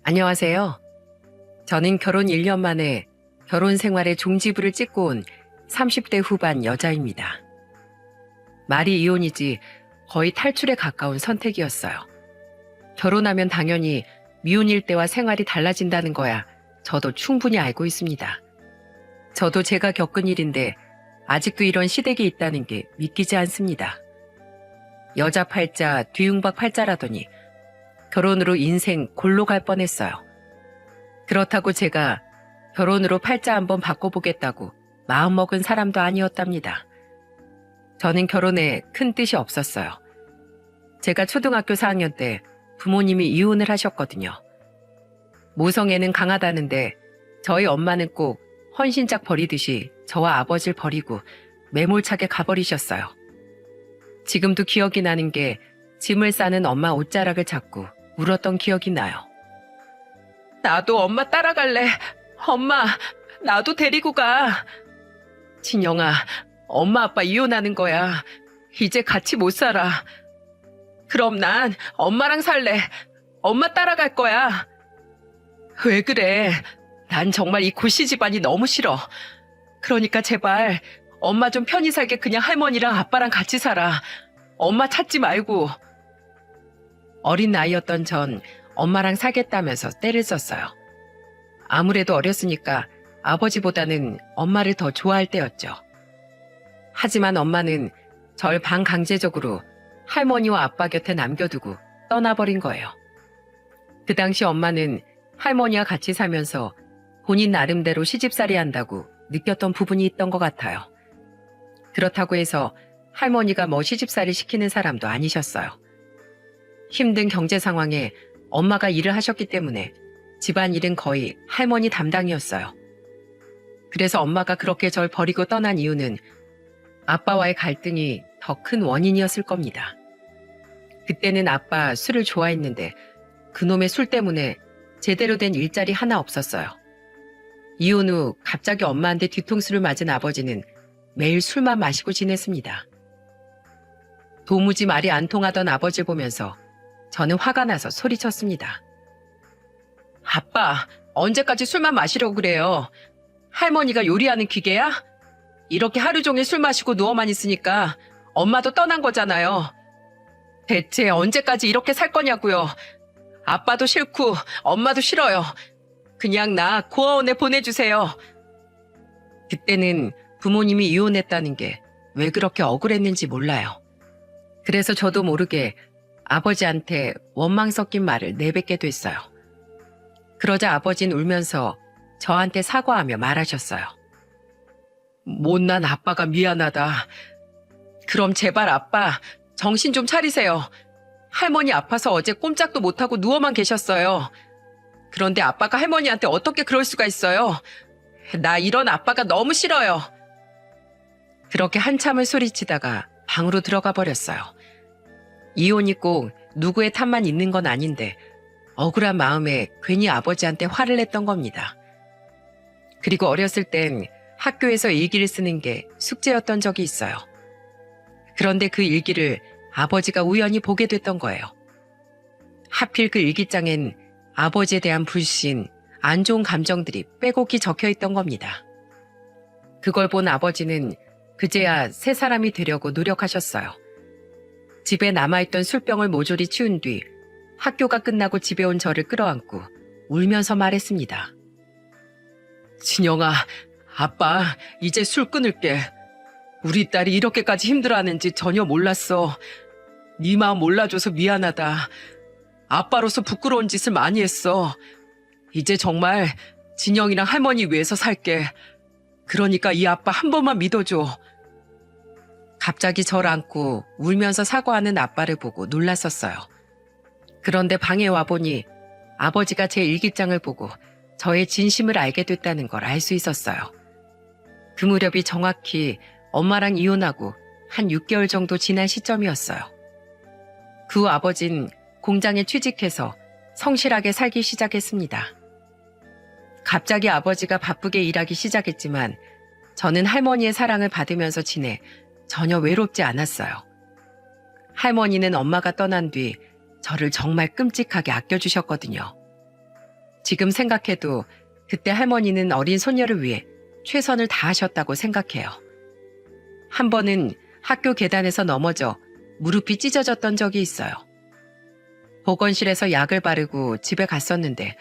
안녕하세요. 저는 결혼 1년 만에 결혼 생활의 종지부를 찍고 온 30대 후반 여자입니다. 말이 이혼이지 거의 탈출에 가까운 선택이었어요. 결혼하면 당연히 미혼일 때와 생활이 달라진다는 거야 저도 충분히 알고 있습니다. 저도 제가 겪은 일인데 아직도 이런 시댁이 있다는 게 믿기지 않습니다. 여자 팔자, 뒤웅박 팔자라더니 결혼으로 인생 골로 갈 뻔했어요. 그렇다고 제가 결혼으로 팔자 한번 바꿔보겠다고 마음먹은 사람도 아니었답니다. 저는 결혼에 큰 뜻이 없었어요. 제가 초등학교 4학년 때 부모님이 이혼을 하셨거든요. 모성애는 강하다는데 저희 엄마는 꼭 헌신짝 버리듯이 저와 아버지를 버리고 매몰차게 가버리셨어요. 지금도 기억이 나는 게 짐을 싸는 엄마 옷자락을 잡고 울었던 기억이 나요. 나도 엄마 따라갈래. 엄마, 나도 데리고 가. 진영아, 엄마 아빠 이혼하는 거야. 이제 같이 못 살아. 그럼 난 엄마랑 살래. 엄마 따라갈 거야. 왜 그래? 난 정말 이 고씨 집안이 너무 싫어. 그러니까 제발 엄마 좀 편히 살게 그냥 할머니랑 아빠랑 같이 살아. 엄마 찾지 말고. 어린 나이였던 전 엄마랑 살겠다면서 떼를 썼어요. 아무래도 어렸으니까 아버지보다는 엄마를 더 좋아할 때였죠. 하지만 엄마는 절 반강제적으로 할머니와 아빠 곁에 남겨두고 떠나버린 거예요. 그 당시 엄마는 할머니와 같이 살면서 본인 나름대로 시집살이 한다고 느꼈던 부분이 있던 것 같아요. 그렇다고 해서 할머니가 뭐 시집살이 시키는 사람도 아니셨어요. 힘든 경제 상황에 엄마가 일을 하셨기 때문에 집안일은 거의 할머니 담당이었어요. 그래서 엄마가 그렇게 절 버리고 떠난 이유는 아빠와의 갈등이 더 큰 원인이었을 겁니다. 그때는 아빠 술을 좋아했는데 그놈의 술 때문에 제대로 된 일자리 하나 없었어요. 이혼 후 갑자기 엄마한테 뒤통수를 맞은 아버지는 매일 술만 마시고 지냈습니다. 도무지 말이 안 통하던 아버지를 보면서 저는 화가 나서 소리쳤습니다. 아빠, 언제까지 술만 마시려고 그래요? 할머니가 요리하는 기계야? 이렇게 하루 종일 술 마시고 누워만 있으니까 엄마도 떠난 거잖아요. 대체 언제까지 이렇게 살 거냐고요. 아빠도 싫고 엄마도 싫어요. 그냥 나 고아원에 보내주세요. 그때는 부모님이 이혼했다는 게 왜 그렇게 억울했는지 몰라요. 그래서 저도 모르게 아버지한테 원망 섞인 말을 내뱉게 됐어요. 그러자 아버지는 울면서 저한테 사과하며 말하셨어요. 못난 아빠가 미안하다. 그럼 제발 아빠 정신 좀 차리세요. 할머니 아파서 어제 꼼짝도 못하고 누워만 계셨어요. 그런데 아빠가 할머니한테 어떻게 그럴 수가 있어요? 나 이런 아빠가 너무 싫어요. 그렇게 한참을 소리치다가 방으로 들어가 버렸어요. 이혼이 꼭 누구의 탓만 있는 건 아닌데 억울한 마음에 괜히 아버지한테 화를 냈던 겁니다. 그리고 어렸을 땐 학교에서 일기를 쓰는 게 숙제였던 적이 있어요. 그런데 그 일기를 아버지가 우연히 보게 됐던 거예요. 하필 그 일기장엔 아버지에 대한 불신, 안 좋은 감정들이 빼곡히 적혀 있던 겁니다. 그걸 본 아버지는 그제야 새 사람이 되려고 노력하셨어요. 집에 남아있던 술병을 모조리 치운 뒤 학교가 끝나고 집에 온 저를 끌어안고 울면서 말했습니다. 진영아, 아빠 이제 술 끊을게. 우리 딸이 이렇게까지 힘들어하는지 전혀 몰랐어. 네 마음 몰라줘서 미안하다. 아빠로서 부끄러운 짓을 많이 했어. 이제 정말 진영이랑 할머니 위해서 살게. 그러니까 이 아빠 한 번만 믿어줘. 갑자기 저를 안고 울면서 사과하는 아빠를 보고 놀랐었어요. 그런데 방에 와보니 아버지가 제 일기장을 보고 저의 진심을 알게 됐다는 걸 알 수 있었어요. 그 무렵이 정확히 엄마랑 이혼하고 한 6개월 정도 지난 시점이었어요. 그 후 아버진 공장에 취직해서 성실하게 살기 시작했습니다. 갑자기 아버지가 바쁘게 일하기 시작했지만 저는 할머니의 사랑을 받으면서 지내 전혀 외롭지 않았어요. 할머니는 엄마가 떠난 뒤 저를 정말 끔찍하게 아껴주셨거든요. 지금 생각해도 그때 할머니는 어린 손녀를 위해 최선을 다하셨다고 생각해요. 한 번은 학교 계단에서 넘어져 무릎이 찢어졌던 적이 있어요. 보건실에서 약을 바르고 집에 갔었는데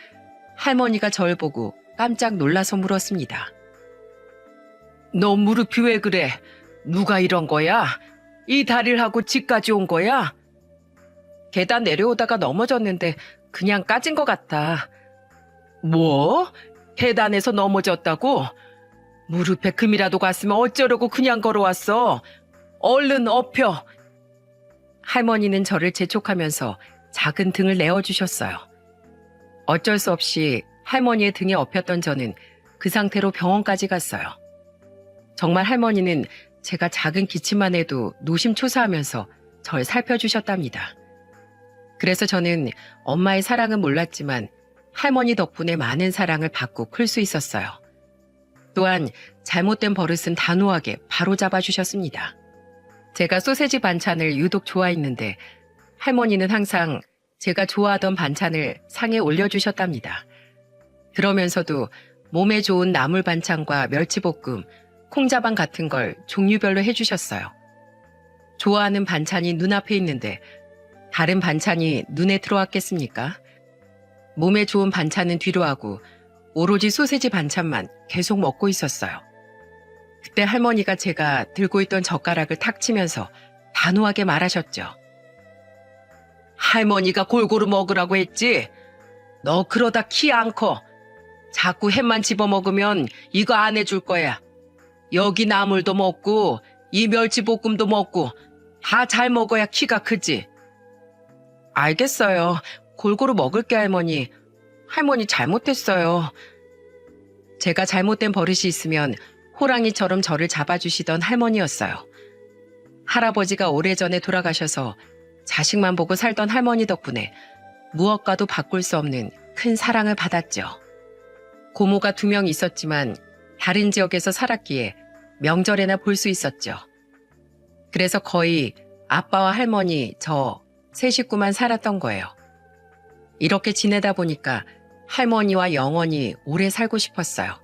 할머니가 절 보고 깜짝 놀라서 물었습니다. 너 무릎이 왜 그래? 누가 이런 거야? 이 다리를 하고 집까지 온 거야? 계단 내려오다가 넘어졌는데 그냥 까진 것 같아. 뭐? 계단에서 넘어졌다고? 무릎에 금이라도 갔으면 어쩌려고 그냥 걸어왔어? 얼른 엎혀. 할머니는 저를 재촉하면서 작은 등을 내어주셨어요. 어쩔 수 없이 할머니의 등에 엎였던 저는 그 상태로 병원까지 갔어요. 정말 할머니는 제가 작은 기침만 해도 노심초사하면서 절 살펴주셨답니다. 그래서 저는 엄마의 사랑은 몰랐지만 할머니 덕분에 많은 사랑을 받고 클 수 있었어요. 또한 잘못된 버릇은 단호하게 바로잡아 주셨습니다. 제가 소세지 반찬을 유독 좋아했는데 할머니는 항상 제가 좋아하던 반찬을 상에 올려주셨답니다. 그러면서도 몸에 좋은 나물 반찬과 멸치볶음, 콩자반 같은 걸 종류별로 해주셨어요. 좋아하는 반찬이 눈앞에 있는데 다른 반찬이 눈에 들어왔겠습니까? 몸에 좋은 반찬은 뒤로 하고 오로지 소세지 반찬만 계속 먹고 있었어요. 그때 할머니가 제가 들고 있던 젓가락을 탁 치면서 단호하게 말하셨죠. 할머니가 골고루 먹으라고 했지? 너 그러다 키 안 커. 자꾸 햄만 집어먹으면 이거 안 해줄 거야. 여기 나물도 먹고 이 멸치볶음도 먹고 다 잘 먹어야 키가 크지. 알겠어요. 골고루 먹을게 할머니. 할머니 잘못했어요. 제가 잘못된 버릇이 있으면 호랑이처럼 저를 잡아주시던 할머니였어요. 할아버지가 오래전에 돌아가셔서 자식만 보고 살던 할머니 덕분에 무엇과도 바꿀 수 없는 큰 사랑을 받았죠. 고모가 2명 있었지만 다른 지역에서 살았기에 명절에나 볼 수 있었죠. 그래서 거의 아빠와 할머니, 저 세 식구만 살았던 거예요. 이렇게 지내다 보니까 할머니와 영원히 오래 살고 싶었어요.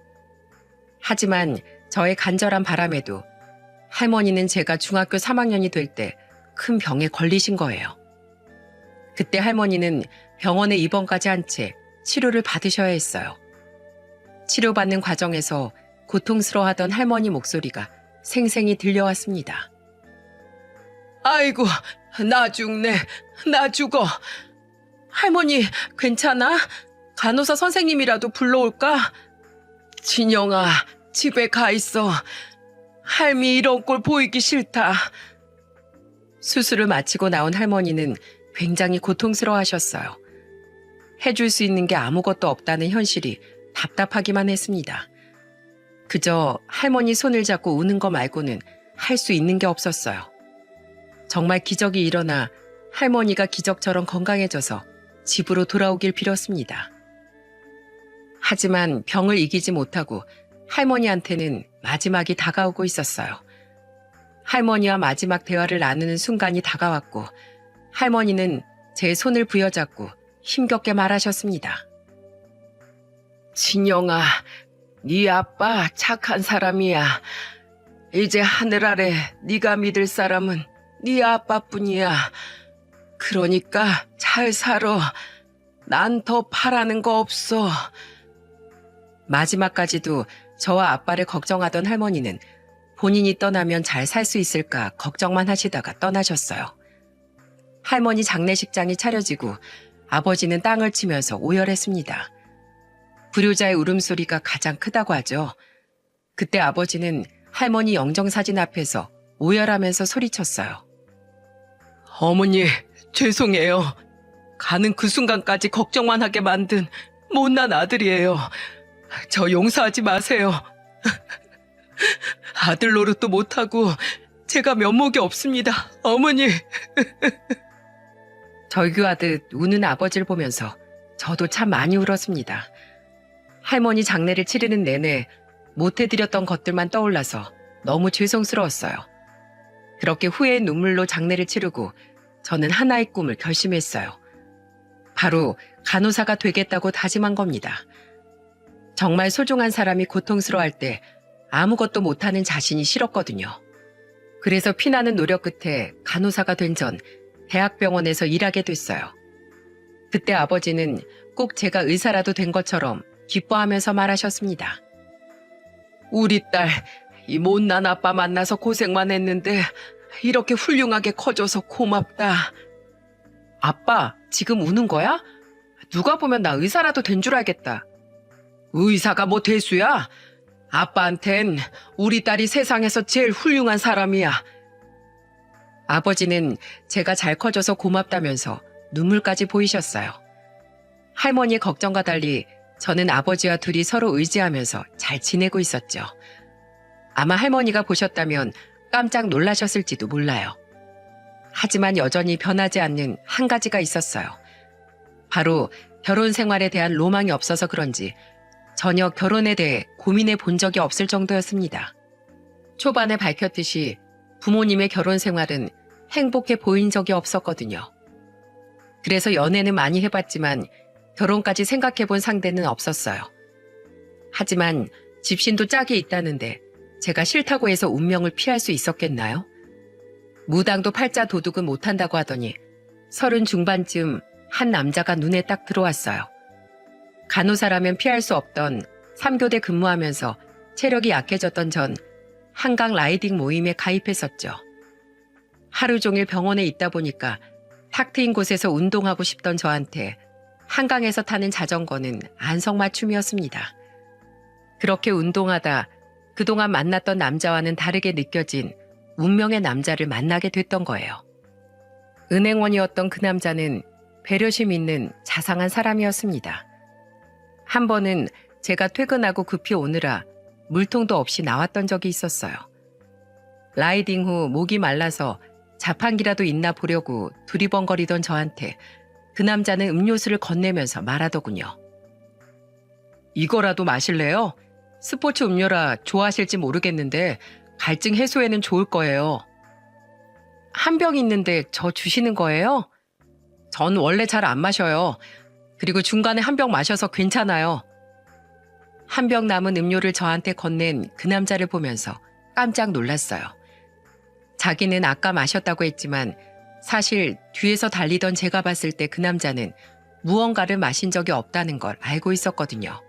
하지만 저의 간절한 바람에도 할머니는 제가 중학교 3학년이 될 때 큰 병에 걸리신 거예요. 그때 할머니는 병원에 입원까지 한 채 치료를 받으셔야 했어요. 치료받는 과정에서 고통스러워하던 할머니 목소리가 생생히 들려왔습니다. 아이고, 나 죽네. 나 죽어. 할머니, 괜찮아? 간호사 선생님이라도 불러올까? 진영아, 집에 가 있어. 할미 이런 꼴 보이기 싫다. 수술을 마치고 나온 할머니는 굉장히 고통스러워하셨어요. 해줄 수 있는 게 아무것도 없다는 현실이 답답하기만 했습니다. 그저 할머니 손을 잡고 우는 거 말고는 할 수 있는 게 없었어요. 정말 기적이 일어나 할머니가 기적처럼 건강해져서 집으로 돌아오길 빌었습니다. 하지만 병을 이기지 못하고 할머니한테는 마지막이 다가오고 있었어요. 할머니와 마지막 대화를 나누는 순간이 다가왔고 할머니는 제 손을 부여잡고 힘겹게 말하셨습니다. 진영아, 네 아빠 착한 사람이야. 이제 하늘 아래 네가 믿을 사람은 네 아빠뿐이야. 그러니까 잘 살아. 난 더 바라는 거 없어. 마지막까지도 저와 아빠를 걱정하던 할머니는 본인이 떠나면 잘 살 수 있을까 걱정만 하시다가 떠나셨어요. 할머니 장례식장이 차려지고 아버지는 땅을 치면서 오열했습니다. 불효자의 울음소리가 가장 크다고 하죠. 그때 아버지는 할머니 영정사진 앞에서 오열하면서 소리쳤어요. 어머니, 죄송해요. 가는 그 순간까지 걱정만 하게 만든 못난 아들이에요. 저 용서하지 마세요. 아들 노릇도 못하고 제가 면목이 없습니다. 어머니. 절규하듯 우는 아버지를 보면서 저도 참 많이 울었습니다. 할머니 장례를 치르는 내내 못해드렸던 것들만 떠올라서 너무 죄송스러웠어요. 그렇게 후회의 눈물로 장례를 치르고 저는 하나의 꿈을 결심했어요. 바로 간호사가 되겠다고 다짐한 겁니다. 정말 소중한 사람이 고통스러워할 때 아무것도 못하는 자신이 싫었거든요. 그래서 피나는 노력 끝에 간호사가 된 전 대학병원에서 일하게 됐어요. 그때 아버지는 꼭 제가 의사라도 된 것처럼 기뻐하면서 말하셨습니다. 우리 딸, 이 못난 아빠 만나서 고생만 했는데 이렇게 훌륭하게 커져서 고맙다. 아빠, 지금 우는 거야? 누가 보면 나 의사라도 된 줄 알겠다. 의사가 뭐 대수야? 아빠한텐 우리 딸이 세상에서 제일 훌륭한 사람이야. 아버지는 제가 잘 커져서 고맙다면서 눈물까지 보이셨어요. 할머니의 걱정과 달리 저는 아버지와 둘이 서로 의지하면서 잘 지내고 있었죠. 아마 할머니가 보셨다면 깜짝 놀라셨을지도 몰라요. 하지만 여전히 변하지 않는 한 가지가 있었어요. 바로 결혼 생활에 대한 로망이 없어서 그런지 전혀 결혼에 대해 고민해 본 적이 없을 정도였습니다. 초반에 밝혔듯이 부모님의 결혼 생활은 행복해 보인 적이 없었거든요. 그래서 연애는 많이 해봤지만 결혼까지 생각해 본 상대는 없었어요. 하지만 집신도 짝이 있다는데 제가 싫다고 해서 운명을 피할 수 있었겠나요? 무당도 팔자 도둑은 못한다고 하더니 30 중반쯤 한 남자가 눈에 딱 들어왔어요. 간호사라면 피할 수 없던 3교대 근무하면서 체력이 약해졌던 전 한강 라이딩 모임에 가입했었죠. 하루 종일 병원에 있다 보니까 탁 트인 곳에서 운동하고 싶던 저한테 한강에서 타는 자전거는 안성맞춤이었습니다. 그렇게 운동하다 그동안 만났던 남자와는 다르게 느껴진 운명의 남자를 만나게 됐던 거예요. 은행원이었던 그 남자는 배려심 있는 자상한 사람이었습니다. 한 번은 제가 퇴근하고 급히 오느라 물통도 없이 나왔던 적이 있었어요. 라이딩 후 목이 말라서 자판기라도 있나 보려고 두리번거리던 저한테 그 남자는 음료수를 건네면서 말하더군요. 이거라도 마실래요? 스포츠 음료라 좋아하실지 모르겠는데 갈증 해소에는 좋을 거예요. 한 병 있는데 저 주시는 거예요? 전 원래 잘 안 마셔요. 그리고 중간에 한 병 마셔서 괜찮아요. 한 병 남은 음료를 저한테 건넨 그 남자를 보면서 깜짝 놀랐어요. 자기는 아까 마셨다고 했지만 사실 뒤에서 달리던 제가 봤을 때 그 남자는 무언가를 마신 적이 없다는 걸 알고 있었거든요.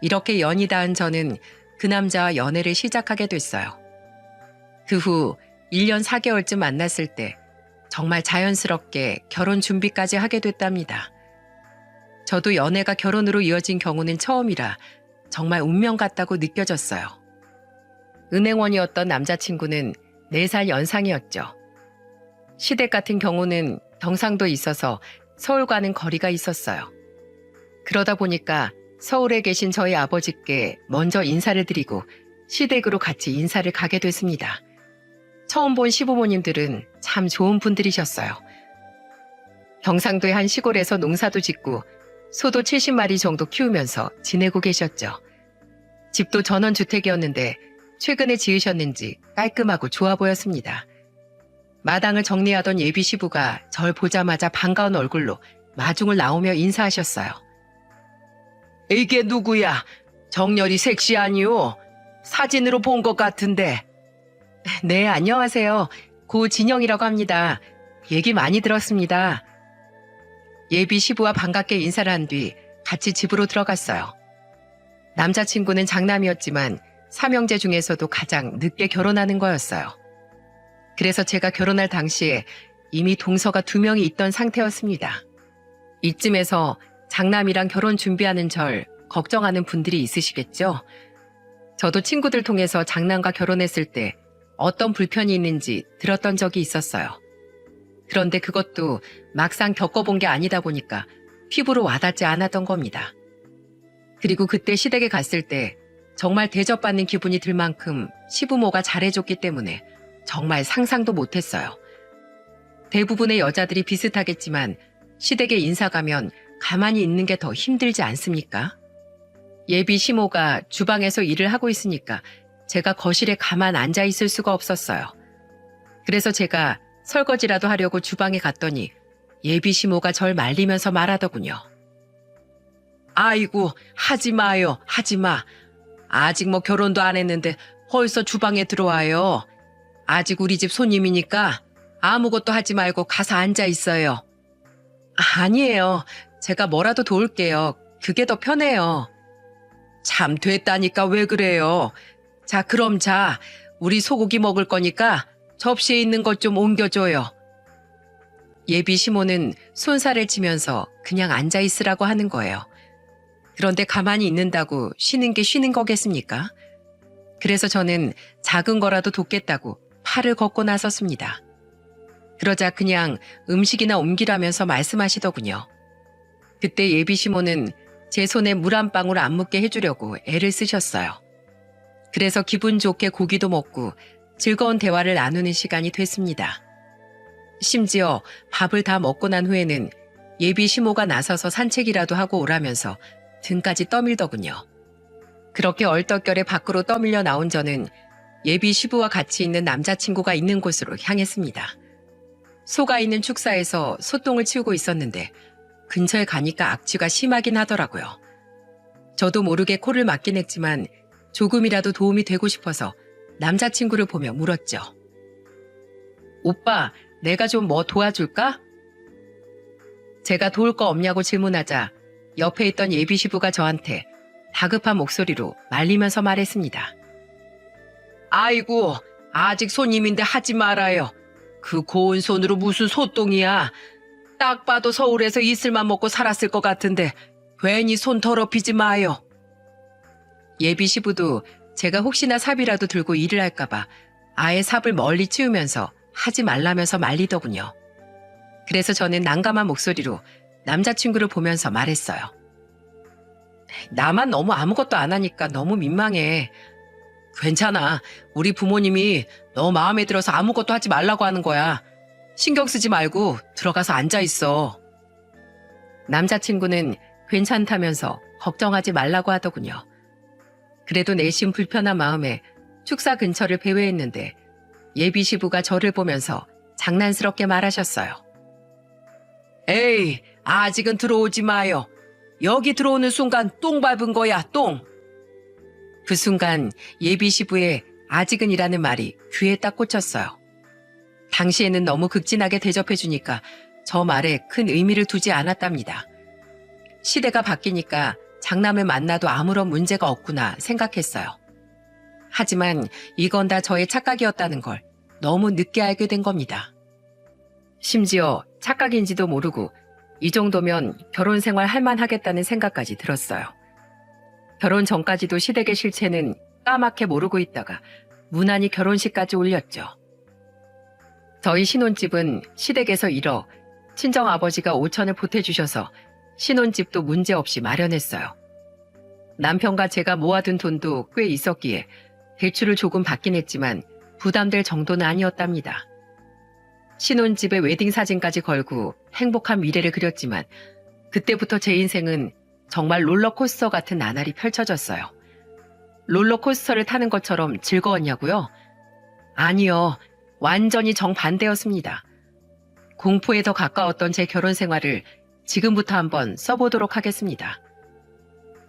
이렇게 연이 닿은 저는 그 남자와 연애를 시작하게 됐어요. 그 후 1년 4개월쯤 만났을 때 정말 자연스럽게 결혼 준비까지 하게 됐답니다. 저도 연애가 결혼으로 이어진 경우는 처음이라 정말 운명 같다고 느껴졌어요. 은행원이었던 남자친구는 4살 연상이었죠. 시댁 같은 경우는 경상도에 있어서 서울과는 거리가 있었어요. 그러다 보니까 서울에 계신 저희 아버지께 먼저 인사를 드리고 시댁으로 같이 인사를 가게 됐습니다. 처음 본 시부모님들은 참 좋은 분들이셨어요. 경상도의 한 시골에서 농사도 짓고 소도 70마리 정도 키우면서 지내고 계셨죠. 집도 전원주택이었는데 최근에 지으셨는지 깔끔하고 좋아 보였습니다. 마당을 정리하던 예비 시부가 절 보자마자 반가운 얼굴로 마중을 나오며 인사하셨어요. 이게 누구야? 정렬이 섹시 아니오? 사진으로 본 것 같은데. 네, 안녕하세요. 고 진영이라고 합니다. 얘기 많이 들었습니다. 예비 시부와 반갑게 인사를 한 뒤 같이 집으로 들어갔어요. 남자친구는 장남이었지만 삼형제 중에서도 가장 늦게 결혼하는 거였어요. 그래서 제가 결혼할 당시에 이미 동서가 2명이 있던 상태였습니다. 이쯤에서 장남이랑 결혼 준비하는 절 걱정하는 분들이 있으시겠죠? 저도 친구들 통해서 장남과 결혼했을 때 어떤 불편이 있는지 들었던 적이 있었어요. 그런데 그것도 막상 겪어본 게 아니다 보니까 피부로 와닿지 않았던 겁니다. 그리고 그때 시댁에 갔을 때 정말 대접받는 기분이 들 만큼 시부모가 잘해줬기 때문에 정말 상상도 못했어요. 대부분의 여자들이 비슷하겠지만 시댁에 인사 가면 가만히 있는 게 더 힘들지 않습니까? 예비 시모가 주방에서 일을 하고 있으니까 제가 거실에 가만 앉아 있을 수가 없었어요. 그래서 제가 설거지라도 하려고 주방에 갔더니 예비 시모가 절 말리면서 말하더군요. 아이고, 하지 마요, 하지 마. 아직 뭐 결혼도 안 했는데 벌써 주방에 들어와요. 아직 우리 집 손님이니까 아무것도 하지 말고 가서 앉아 있어요. 아니에요. 제가 뭐라도 도울게요. 그게 더 편해요. 참 됐다니까 왜 그래요. 자, 그럼 자, 우리 소고기 먹을 거니까 접시에 있는 것 좀 옮겨줘요. 예비 시모는 손살을 치면서 그냥 앉아 있으라고 하는 거예요. 그런데 가만히 있는다고 쉬는 게 쉬는 거겠습니까? 그래서 저는 작은 거라도 돕겠다고 팔을 걷고 나섰습니다. 그러자 그냥 음식이나 옮기라면서 말씀하시더군요. 그때 예비 시모는 제 손에 물 한 방울 안 묻게 해주려고 애를 쓰셨어요. 그래서 기분 좋게 고기도 먹고 즐거운 대화를 나누는 시간이 됐습니다. 심지어 밥을 다 먹고 난 후에는 예비 시모가 나서서 산책이라도 하고 오라면서 등까지 떠밀더군요. 그렇게 얼떨결에 밖으로 떠밀려 나온 저는 예비 시부와 같이 있는 남자친구가 있는 곳으로 향했습니다. 소가 있는 축사에서 소똥을 치우고 있었는데 근처에 가니까 악취가 심하긴 하더라고요. 저도 모르게 코를 막긴 했지만 조금이라도 도움이 되고 싶어서 남자친구를 보며 물었죠. 오빠, 내가 좀 뭐 도와줄까? 제가 도울 거 없냐고 질문하자 옆에 있던 예비 시부가 저한테 다급한 목소리로 말리면서 말했습니다. 아이고, 아직 손님인데 하지 말아요. 그 고운 손으로 무슨 소똥이야. 딱 봐도 서울에서 이슬만 먹고 살았을 것 같은데 괜히 손 더럽히지 마요. 예비 시부도 제가 혹시나 삽이라도 들고 일을 할까봐 아예 삽을 멀리 치우면서 하지 말라면서 말리더군요. 그래서 저는 난감한 목소리로 남자친구를 보면서 말했어요. 나만 너무 아무것도 안 하니까 너무 민망해. 괜찮아. 우리 부모님이 너 마음에 들어서 아무것도 하지 말라고 하는 거야. 신경 쓰지 말고 들어가서 앉아 있어. 남자친구는 괜찮다면서 걱정하지 말라고 하더군요. 그래도 내심 불편한 마음에 축사 근처를 배회했는데 예비 시부가 저를 보면서 장난스럽게 말하셨어요. 에이, 아직은 들어오지 마요. 여기 들어오는 순간 똥 밟은 거야, 똥. 그 순간 예비 시부의 아직은이라는 말이 귀에 딱 꽂혔어요. 당시에는 너무 극진하게 대접해주니까 저 말에 큰 의미를 두지 않았답니다. 시대가 바뀌니까 장남을 만나도 아무런 문제가 없구나 생각했어요. 하지만 이건 다 저의 착각이었다는 걸 너무 늦게 알게 된 겁니다. 심지어 착각인지도 모르고 이 정도면 결혼 생활 할만하겠다는 생각까지 들었어요. 결혼 전까지도 시댁의 실체는 까맣게 모르고 있다가 무난히 결혼식까지 올렸죠. 저희 신혼집은 시댁에서 1억, 친정아버지가 5천을 보태주셔서 신혼집도 문제없이 마련했어요. 남편과 제가 모아둔 돈도 꽤 있었기에 대출을 조금 받긴 했지만 부담될 정도는 아니었답니다. 신혼집에 웨딩 사진까지 걸고 행복한 미래를 그렸지만 그때부터 제 인생은 정말 롤러코스터 같은 나날이 펼쳐졌어요. 롤러코스터를 타는 것처럼 즐거웠냐고요? 아니요. 완전히 정반대였습니다. 공포에 더 가까웠던 제 결혼 생활을 지금부터 한번 써보도록 하겠습니다.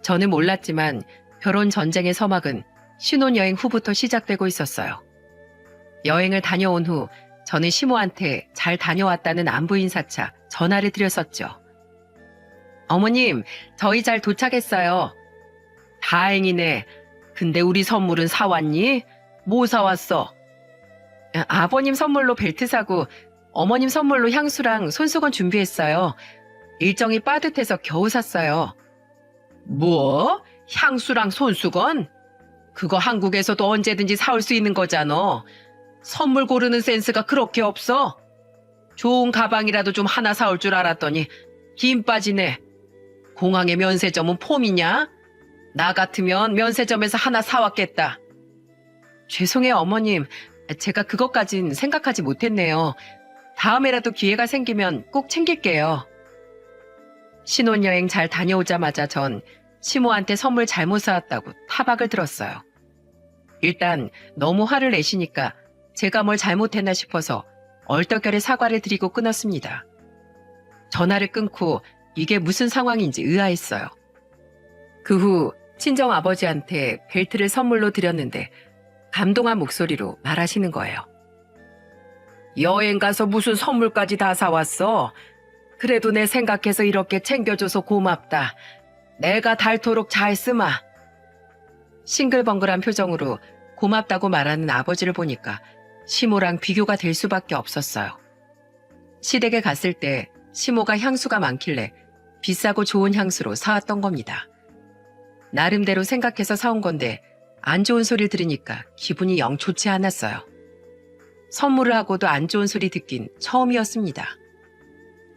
저는 몰랐지만 결혼 전쟁의 서막은 신혼여행 후부터 시작되고 있었어요. 여행을 다녀온 후 저는 시모한테 잘 다녀왔다는 안부 인사차 전화를 드렸었죠. 어머님, 저희 잘 도착했어요. 다행이네. 근데 우리 선물은 사왔니? 뭐 사왔어? 아버님 선물로 벨트 사고 어머님 선물로 향수랑 손수건 준비했어요. 일정이 빠듯해서 겨우 샀어요. 뭐? 향수랑 손수건? 그거 한국에서도 언제든지 사올 수 있는 거잖아. 선물 고르는 센스가 그렇게 없어? 좋은 가방이라도 좀 하나 사올 줄 알았더니 힘 빠지네. 공항에 면세점은 폼이냐? 나 같으면 면세점에서 하나 사왔겠다. 죄송해요, 어머님. 제가 그것까진 생각하지 못했네요. 다음에라도 기회가 생기면 꼭 챙길게요. 신혼여행 잘 다녀오자마자 전 시모한테 선물 잘못 사왔다고 타박을 들었어요. 일단 너무 화를 내시니까 제가 뭘 잘못했나 싶어서 얼떨결에 사과를 드리고 끊었습니다. 전화를 끊고 이게 무슨 상황인지 의아했어요. 그 후 친정아버지한테 벨트를 선물로 드렸는데 감동한 목소리로 말하시는 거예요. 여행 가서 무슨 선물까지 다 사왔어? 그래도 내 생각해서 이렇게 챙겨줘서 고맙다. 내가 닳도록 잘 쓰마. 싱글벙글한 표정으로 고맙다고 말하는 아버지를 보니까 시모랑 비교가 될 수밖에 없었어요. 시댁에 갔을 때 시모가 향수가 많길래 비싸고 좋은 향수로 사왔던 겁니다. 나름대로 생각해서 사온 건데 안 좋은 소리를 들으니까 기분이 영 좋지 않았어요. 선물을 하고도 안 좋은 소리 듣긴 처음이었습니다.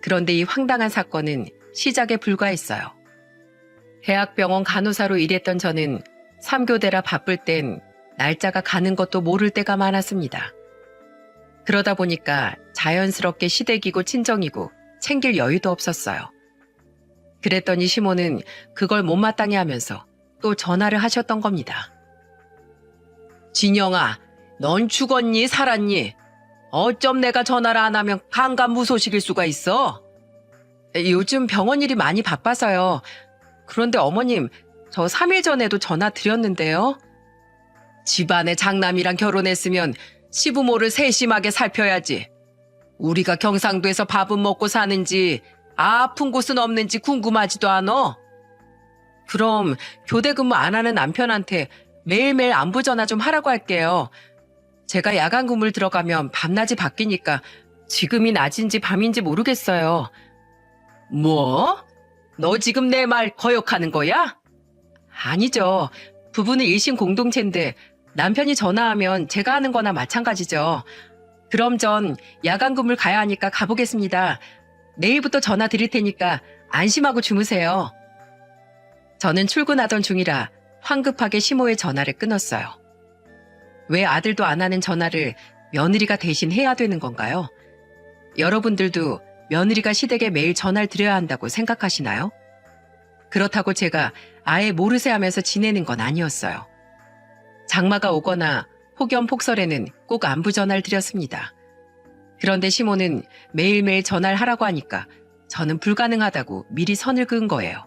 그런데 이 황당한 사건은 시작에 불과했어요. 대학병원 간호사로 일했던 저는 3교대라 바쁠 땐 날짜가 가는 것도 모를 때가 많았습니다. 그러다 보니까 자연스럽게 시댁이고 친정이고 챙길 여유도 없었어요. 그랬더니 시모는 그걸 못마땅해 하면서 또 전화를 하셨던 겁니다. 진영아, 넌 죽었니 살았니? 어쩜 내가 전화를 안 하면 간간무소식일 수가 있어? 요즘 병원 일이 많이 바빠서요. 그런데 어머님, 저 3일 전에도 전화 드렸는데요. 집안에 장남이랑 결혼했으면 시부모를 세심하게 살펴야지. 우리가 경상도에서 밥은 먹고 사는지 아픈 곳은 없는지 궁금하지도 않어? 그럼 교대 근무 안 하는 남편한테 매일매일 안부 전화 좀 하라고 할게요. 제가 야간 근무를 들어가면 밤낮이 바뀌니까 지금이 낮인지 밤인지 모르겠어요. 뭐? 너 지금 내 말 거역하는 거야? 아니죠. 부부는 일심 공동체인데 남편이 전화하면 제가 하는 거나 마찬가지죠. 그럼 전 야간 근무를 가야 하니까 가보겠습니다. 내일부터 전화 드릴 테니까 안심하고 주무세요. 저는 출근하던 중이라 황급하게 시모의 전화를 끊었어요. 왜 아들도 안 하는 전화를 며느리가 대신 해야 되는 건가요? 여러분들도 며느리가 시댁에 매일 전화를 드려야 한다고 생각하시나요? 그렇다고 제가 아예 모르쇠 하면서 지내는 건 아니었어요. 장마가 오거나 폭염 폭설에는 꼭 안부 전화를 드렸습니다. 그런데 시모는 매일매일 전화를 하라고 하니까 저는 불가능하다고 미리 선을 그은 거예요.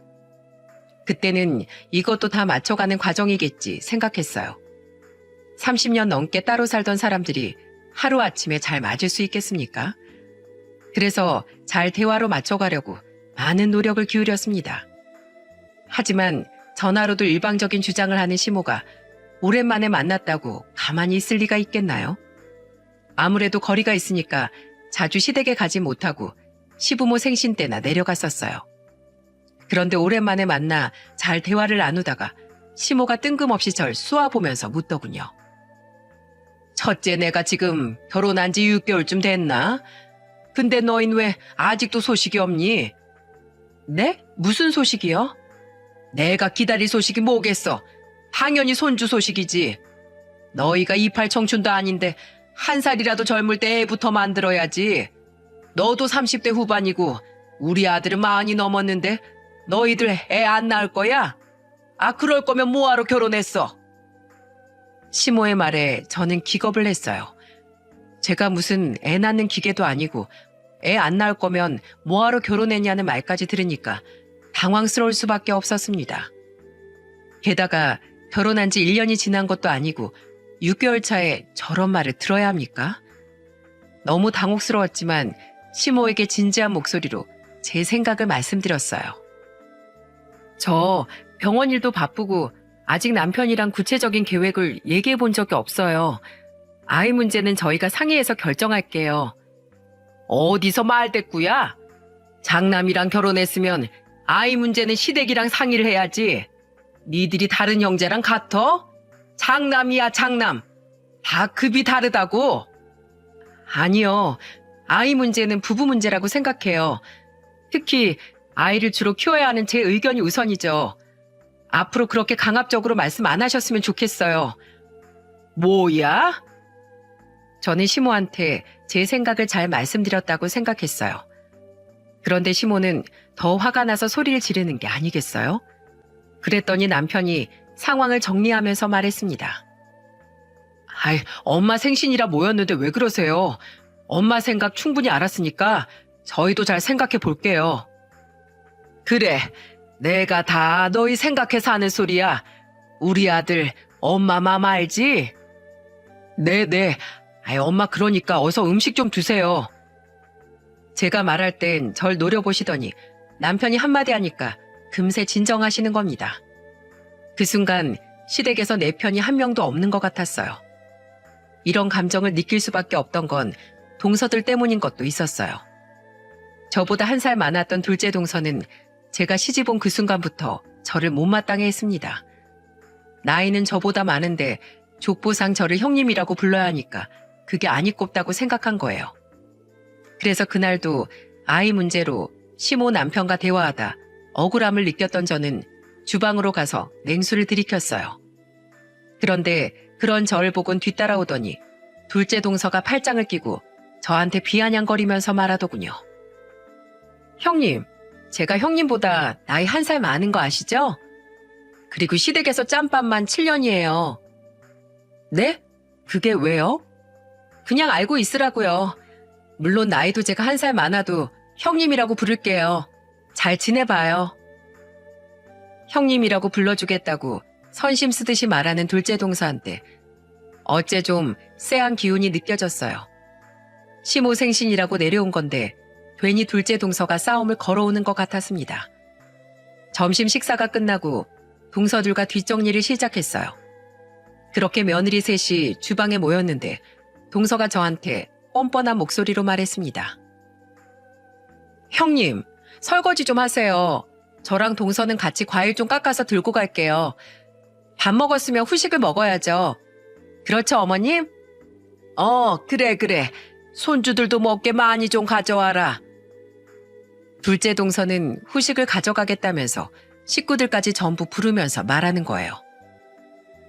그때는 이것도 다 맞춰가는 과정이겠지 생각했어요. 30년 넘게 따로 살던 사람들이 하루아침에 잘 맞을 수 있겠습니까? 그래서 잘 대화로 맞춰가려고 많은 노력을 기울였습니다. 하지만 전화로도 일방적인 주장을 하는 시모가 오랜만에 만났다고 가만히 있을 리가 있겠나요? 아무래도 거리가 있으니까 자주 시댁에 가지 못하고 시부모 생신 때나 내려갔었어요. 그런데 오랜만에 만나 잘 대화를 나누다가 시모가 뜬금없이 절 쏘아보면서 묻더군요. 첫째, 내가 지금 결혼한 지 6개월쯤 됐나? 근데 너흰 왜 아직도 소식이 없니? 네? 무슨 소식이요? 내가 기다릴 소식이 뭐겠어? 당연히 손주 소식이지. 너희가 28 청춘도 아닌데 한 살이라도 젊을 때 애부터 만들어야지. 너도 30대 후반이고 우리 아들은 40이 넘었는데 너희들 애 안 낳을 거야? 아, 그럴 거면 뭐하러 결혼했어? 시모의 말에 저는 기겁을 했어요. 제가 무슨 애 낳는 기계도 아니고 애 안 낳을 거면 뭐하러 결혼했냐는 말까지 들으니까 당황스러울 수밖에 없었습니다. 게다가 결혼한 지 1년이 지난 것도 아니고 6개월 차에 저런 말을 들어야 합니까? 너무 당혹스러웠지만 시모에게 진지한 목소리로 제 생각을 말씀드렸어요. 저 병원 일도 바쁘고 아직 남편이랑 구체적인 계획을 얘기해 본 적이 없어요. 아이 문제는 저희가 상의해서 결정할게요. 어디서 말대꾸야? 장남이랑 결혼했으면 아이 문제는 시댁이랑 상의를 해야지. 니들이 다른 형제랑 같아? 장남이야 장남. 다 급이 다르다고. 아니요. 아이 문제는 부부 문제라고 생각해요. 특히 아이를 주로 키워야 하는 제 의견이 우선이죠. 앞으로 그렇게 강압적으로 말씀 안 하셨으면 좋겠어요. 뭐야? 저는 시모한테 제 생각을 잘 말씀드렸다고 생각했어요. 그런데 시모는 더 화가 나서 소리를 지르는 게 아니겠어요? 그랬더니 남편이 상황을 정리하면서 말했습니다. 아이, 엄마 생신이라 모였는데 왜 그러세요? 엄마 생각 충분히 알았으니까 저희도 잘 생각해 볼게요. 그래, 내가 다 너희 생각해서 하는 소리야. 우리 아들 엄마 맘 알지? 네네. 엄마 그러니까 어서 음식 좀 드세요. 제가 말할 땐 절 노려보시더니 남편이 한마디 하니까 금세 진정하시는 겁니다. 그 순간 시댁에서 내 편이 한 명도 없는 것 같았어요. 이런 감정을 느낄 수밖에 없던 건 동서들 때문인 것도 있었어요. 저보다 한 살 많았던 둘째 동서는 제가 시집 온 그 순간부터 저를 못마땅해 했습니다. 나이는 저보다 많은데 족보상 저를 형님이라고 불러야 하니까 그게 아니꼽다고 생각한 거예요. 그래서 그날도 아이 문제로 시모 남편과 대화하다 억울함을 느꼈던 저는 주방으로 가서 냉수를 들이켰어요. 그런데 그런 저를 보곤 뒤따라오더니 둘째 동서가 팔짱을 끼고 저한테 비아냥거리면서 말하더군요. 형님, 제가 형님보다 나이 한 살 많은 거 아시죠? 그리고 시댁에서 짬밥만 7년이에요. 네? 그게 왜요? 그냥 알고 있으라고요. 물론 나이도 제가 한 살 많아도 형님이라고 부를게요. 잘 지내봐요. 형님이라고 불러주겠다고 선심 쓰듯이 말하는 둘째 동서한테 어째 좀 쎄한 기운이 느껴졌어요. 시모생신이라고 내려온 건데 괜히 둘째 동서가 싸움을 걸어오는 것 같았습니다. 점심 식사가 끝나고 동서들과 뒷정리를 시작했어요. 그렇게 며느리 셋이 주방에 모였는데 동서가 저한테 뻔뻔한 목소리로 말했습니다. 형님, 설거지 좀 하세요. 저랑 동서는 같이 과일 좀 깎아서 들고 갈게요. 밥 먹었으면 후식을 먹어야죠. 그렇죠, 어머님? 그래. 손주들도 먹게 많이 좀 가져와라. 둘째 동서는 후식을 가져가겠다면서 식구들까지 전부 부르면서 말하는 거예요.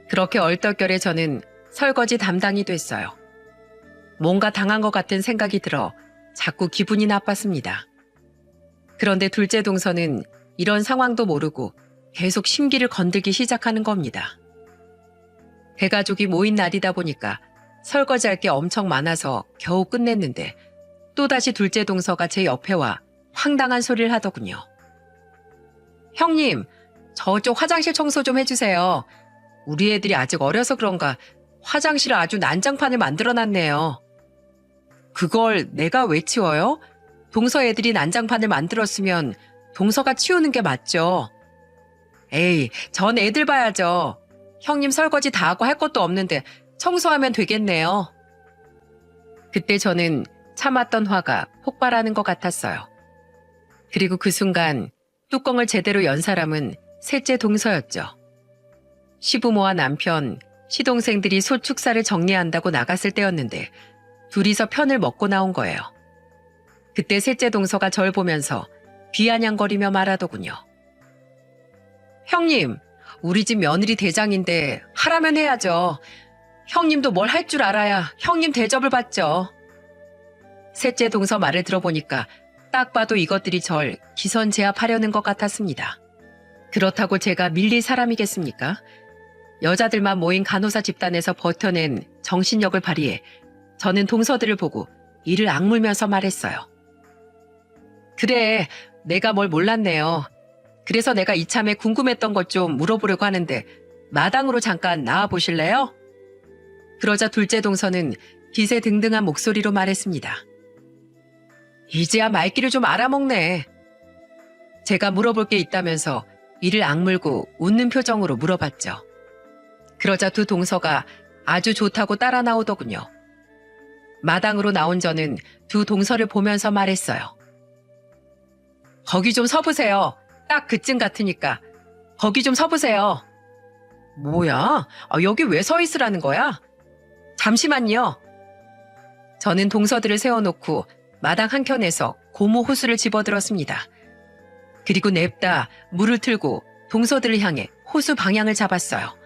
그렇게 얼떨결에 저는 설거지 담당이 됐어요. 뭔가 당한 것 같은 생각이 들어 자꾸 기분이 나빴습니다. 그런데 둘째 동서는 이런 상황도 모르고 계속 심기를 건들기 시작하는 겁니다. 대가족이 모인 날이다 보니까 설거지할 게 엄청 많아서 겨우 끝냈는데 또다시 둘째 동서가 제 옆에 와 황당한 소리를 하더군요. 형님, 저쪽 화장실 청소 좀 해주세요. 우리 애들이 아직 어려서 그런가 화장실을 아주 난장판을 만들어놨네요. 그걸 내가 왜 치워요? 동서 애들이 난장판을 만들었으면 동서가 치우는 게 맞죠. 에이, 전 애들 봐야죠. 형님 설거지 다 하고 할 것도 없는데 청소하면 되겠네요. 그때 저는 참았던 화가 폭발하는 것 같았어요. 그리고 그 순간 뚜껑을 제대로 연 사람은 셋째 동서였죠. 시부모와 남편, 시동생들이 소 축사를 정리한다고 나갔을 때였는데 둘이서 편을 먹고 나온 거예요. 그때 셋째 동서가 절 보면서 비아냥거리며 말하더군요. 형님, 우리 집 며느리 대장인데 하라면 해야죠. 형님도 뭘 할 줄 알아야 형님 대접을 받죠. 셋째 동서 말을 들어보니까 딱 봐도 이것들이 절 기선제압하려는 것 같았습니다. 그렇다고 제가 밀릴 사람이겠습니까? 여자들만 모인 간호사 집단에서 버텨낸 정신력을 발휘해 저는 동서들을 보고 이를 악물면서 말했어요. 그래, 내가 뭘 몰랐네요. 그래서 내가 이참에 궁금했던 것 좀 물어보려고 하는데 마당으로 잠깐 나와보실래요? 그러자 둘째 동서는 기세등등한 목소리로 말했습니다. 이제야 말귀를 좀 알아먹네. 제가 물어볼 게 있다면서 이를 악물고 웃는 표정으로 물어봤죠. 그러자 두 동서가 아주 좋다고 따라 나오더군요. 마당으로 나온 저는 두 동서를 보면서 말했어요. 거기 좀 서보세요. 딱 그쯤 같으니까. 거기 좀 서보세요. 뭐야? 여기 왜 서 있으라는 거야? 잠시만요. 저는 동서들을 세워놓고 마당 한켠에서 고무 호수를 집어들었습니다. 그리고 냅다 물을 틀고 동서들을 향해 호수 방향을 잡았어요.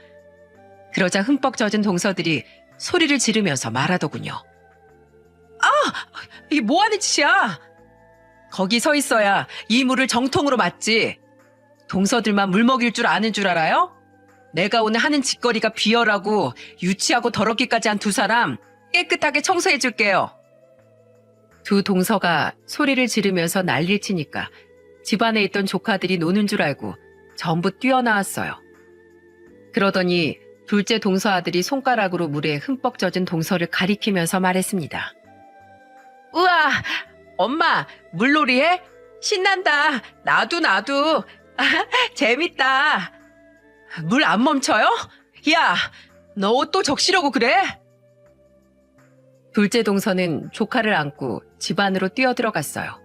그러자 흠뻑 젖은 동서들이 소리를 지르면서 말하더군요. 아! 이게 뭐하는 짓이야? 거기 서 있어야 이 물을 정통으로 맞지. 동서들만 물 먹일 줄 아는 줄 알아요? 내가 오늘 하는 짓거리가 비열하고 유치하고 더럽기까지 한 두 사람 깨끗하게 청소해 줄게요. 두 동서가 소리를 지르면서 난리를 치니까 집안에 있던 조카들이 노는 줄 알고 전부 뛰어나왔어요. 그러더니 둘째 동서 아들이 손가락으로 물에 흠뻑 젖은 동서를 가리키면서 말했습니다. 우와, 엄마 물놀이 해? 신난다. 나도. 재밌다. 물 안 멈춰요? 야, 너 옷 또 적시려고 그래? 둘째 동서는 조카를 안고 집 안으로 뛰어들어갔어요.